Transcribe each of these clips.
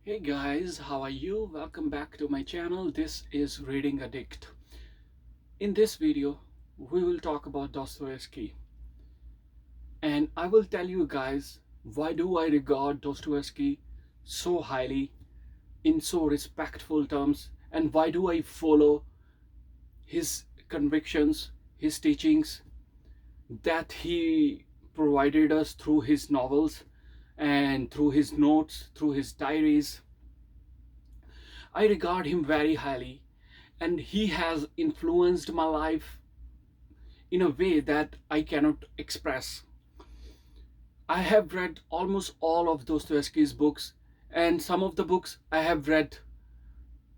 Hey guys, how are you? Welcome back to my channel. This is Reading Addict. In this video, we will talk about Dostoevsky. And I will tell you guys why do I regard Dostoevsky so highly in so respectful terms, and why do I follow his convictions, his teachings that he provided us through his novels and through his notes, through his diaries. I regard him very highly, and he has influenced my life in a way that I cannot express. I have read almost all of Dostoevsky's books, and some of the books I have read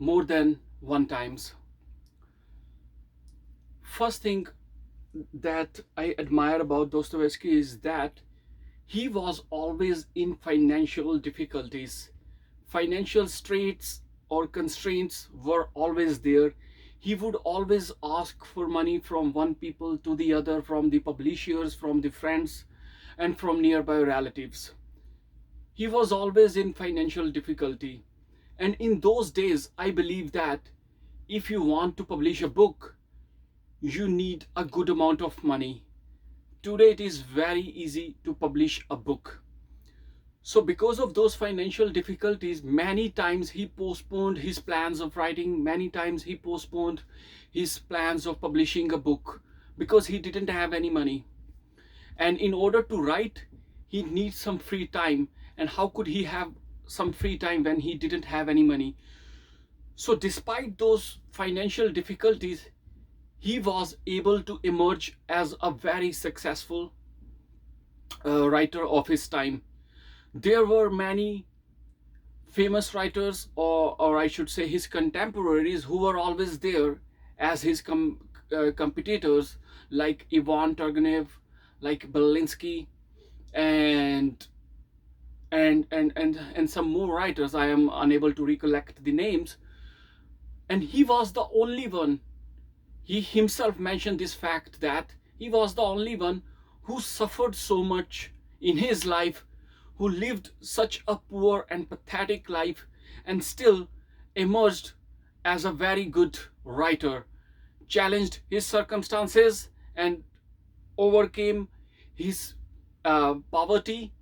more than one times. First thing that I admire about Dostoevsky is that he was always in financial difficulties. Financial straits or constraints were always there. He would always ask for money from one people to the other, from the publishers, from the friends, and from nearby relatives. He was always in financial difficulty. And in those days, I believe that if you want to publish a book, you need a good amount of money. Today, it is very easy to publish a book. So because of those financial difficulties, many times he postponed his plans of writing, many times he postponed his plans of publishing a book because he didn't have any money. And in order to write, he needs some free time. And how could he have some free time when he didn't have any money? So despite those financial difficulties, he was able to emerge as a very successful writer of his time. There were many famous writers, or I should say his contemporaries, who were always there as his competitors, like Ivan Turgenev, like Belinsky, and some more writers. I am unable to recollect the names. And he was the only one. He himself mentioned this fact that he was the only one who suffered so much in his life, who lived such a poor and pathetic life, and still emerged as a very good writer, challenged his circumstances, and overcame his poverty,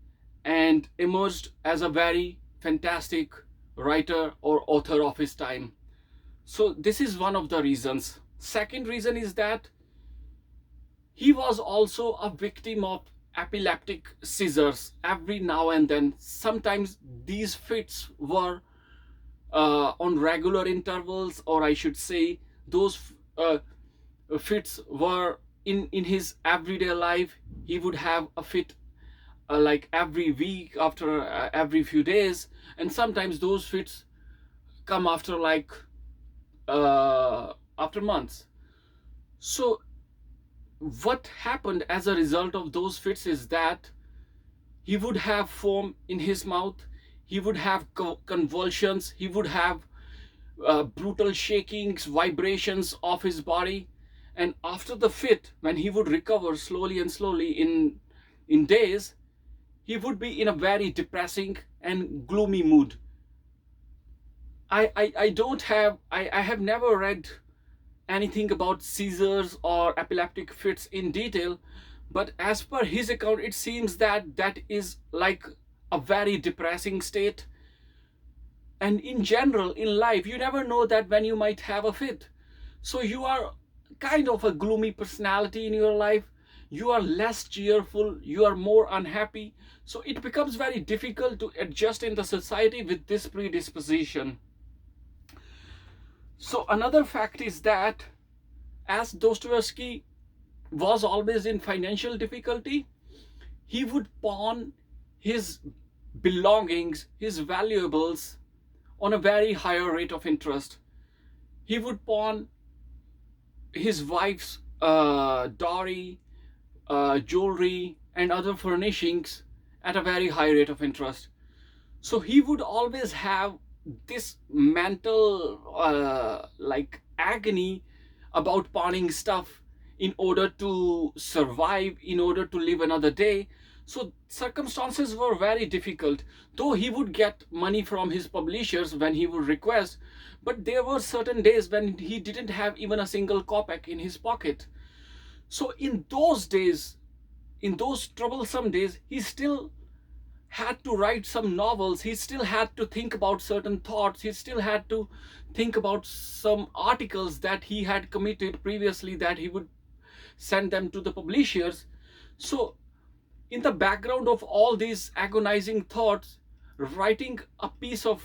and emerged as a very fantastic writer or author of his time. So this is one of the reasons. Second reason is that he was also a victim of epileptic seizures every now and then. Sometimes these fits were on regular intervals, or I should say, those fits were in his everyday life. He would have a fit like every week, after every few days, and sometimes those fits come after after months. So what happened as a result of those fits is that he would have foam in his mouth, he would have convulsions, he would have brutal shakings, vibrations of his body. And after the fit, when he would recover slowly and slowly in days, he would be in a very depressing and gloomy mood. I don't have, I have never read anything about seizures or epileptic fits in detail, but as per his account, it seems that that is like a very depressing state. And in general, in life, you never know that when you might have a fit. So you are kind of a gloomy personality in your life. You are less cheerful, you are more unhappy. So it becomes very difficult to adjust in the society with this predisposition. So another fact is that as Dostoevsky was always in financial difficulty, he would pawn his belongings, his valuables, on a very higher rate of interest. He would pawn his wife's dowry, jewelry, and other furnishings at a very high rate of interest. So he would always have this mental agony about pawning stuff in order to survive, in order to live another day. So circumstances were very difficult, though he would get money from his publishers when he would request, but there were certain days when he didn't have even a single kopeck in his pocket. So in those days, in those troublesome days, he still had to write some novels, he still had to think about certain thoughts, he still had to think about some articles that he had committed previously, that he would send them to the publishers. So in the background of all these agonizing thoughts, writing a piece of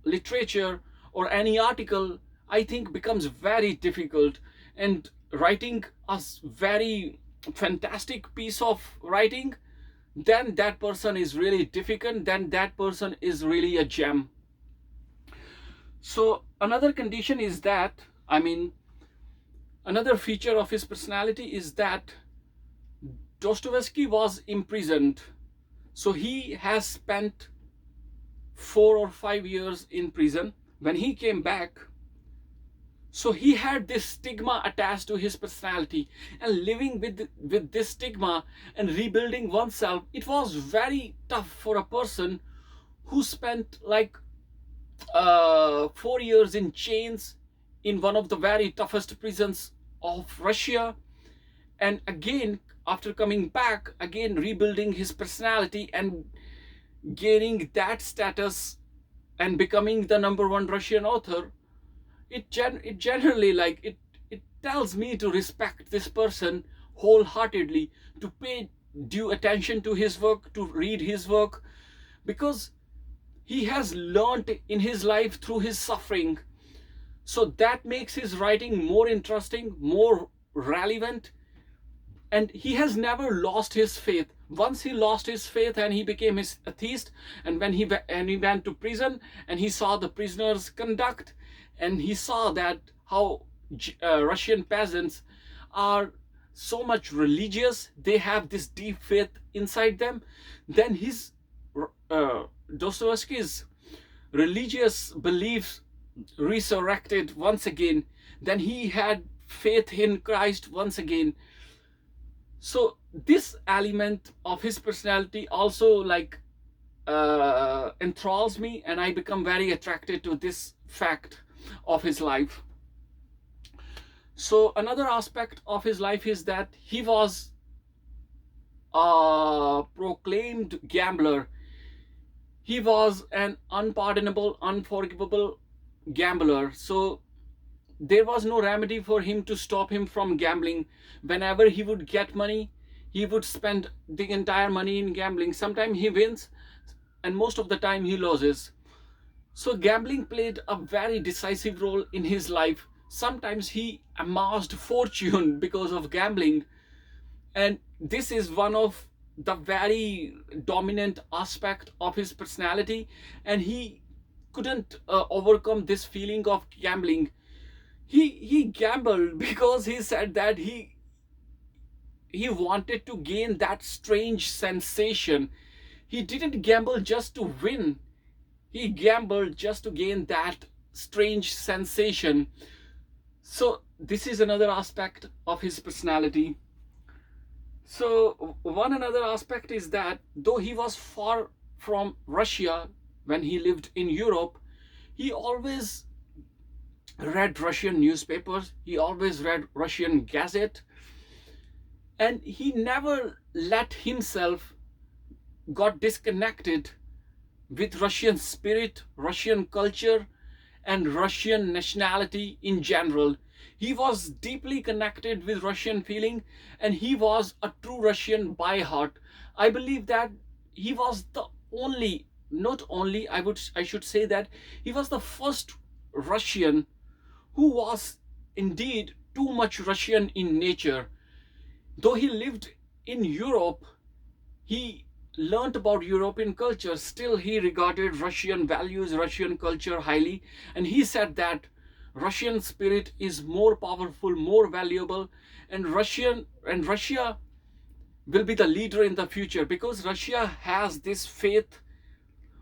literature or any article, I think, becomes very difficult. And writing a very fantastic piece of writing, then that person is really difficult, then that person is really a gem. So another condition is that, another feature of his personality is that Dostoevsky was imprisoned. So he has spent 4 or 5 years in prison. When he came back, so he had this stigma attached to his personality, and living with this stigma and rebuilding oneself, it was very tough for a person who spent like 4 years in chains in one of the very toughest prisons of Russia, and again after coming back, again rebuilding his personality and gaining that status and becoming the number one Russian author. It generally, like, it tells me to respect this person wholeheartedly, to pay due attention to his work, to read his work, because he has learned in his life through his suffering. So that makes his writing more interesting, more relevant, and he has never lost his faith. Once he lost his faith and he became his atheist, and when he went to prison and he saw the prisoners conduct, and he saw that how Russian peasants are so much religious, they have this deep faith inside them, then his uh, Dostoevsky's religious beliefs resurrected once again. Then he had faith in Christ once again. So this element of his personality also, like, enthralls me, and I become very attracted to this fact of his life. So another aspect of his life is that he was a proclaimed gambler. He was an unpardonable, unforgivable gambler. So there was no remedy for him to stop him from gambling. Whenever he would get money, he would spend the entire money in gambling. Sometimes he wins, and most of the time he loses. So gambling played a very decisive role in his life. Sometimes he amassed fortune because of gambling, and this is one of the very dominant aspect of his personality, and he couldn't overcome this feeling of gambling. He gambled because he said that he wanted to gain that strange sensation. He didn't gamble just to win, he gambled just to gain that strange sensation. So this is another aspect of his personality. So one another aspect is that though he was far from Russia when he lived in Europe, he always read Russian newspapers, he always read Russian Gazette, and he never let himself got disconnected with Russian spirit, Russian culture, and Russian nationality in general. He was deeply connected with Russian feeling, and he was a true Russian by heart. I believe that he was the only, not only, I should say that he was the first Russian who was indeed too much Russian in nature. Though he lived in Europe, he learnt about European culture, still he regarded Russian values, Russian culture highly, and he said that Russian spirit is more powerful, more valuable, and Russia will be the leader in the future, because Russia has this faith,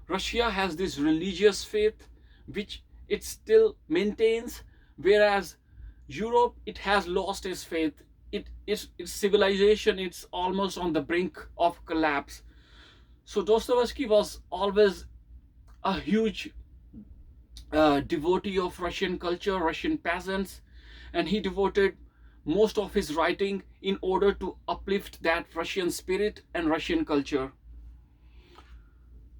Russia has this religious faith which it still maintains, whereas Europe, it has lost its faith. its civilization, it's almost on the brink of collapse. So Dostoevsky was always a huge devotee of Russian culture, Russian peasants, and he devoted most of his writing in order to uplift that Russian spirit and Russian culture.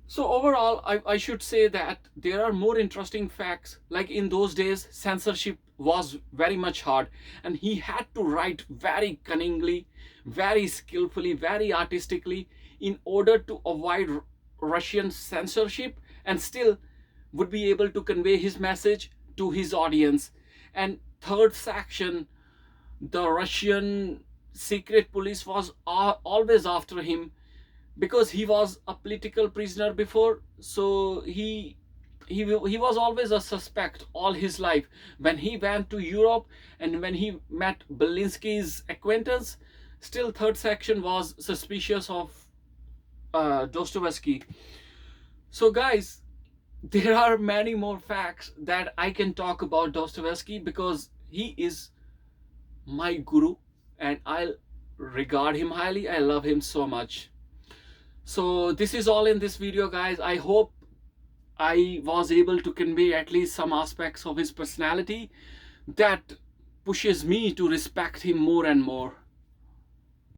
So overall, I should say that there are more interesting facts. Like in those days, censorship was very much hard, and he had to write very cunningly, very skillfully, very artistically in order to avoid Russian censorship and still would be able to convey his message to his audience. And third section, the Russian secret police was always after him because he was a political prisoner before. So he was always a suspect all his life. When he went to Europe and when he met Belinsky's acquaintance, still third section was suspicious of Dostoevsky. So guys, there are many more facts that I can talk about Dostoevsky because he is my guru and I regard him highly. I love him so much. So this is all in this video, guys. I hope I was able to convey at least some aspects of his personality that pushes me to respect him more and more.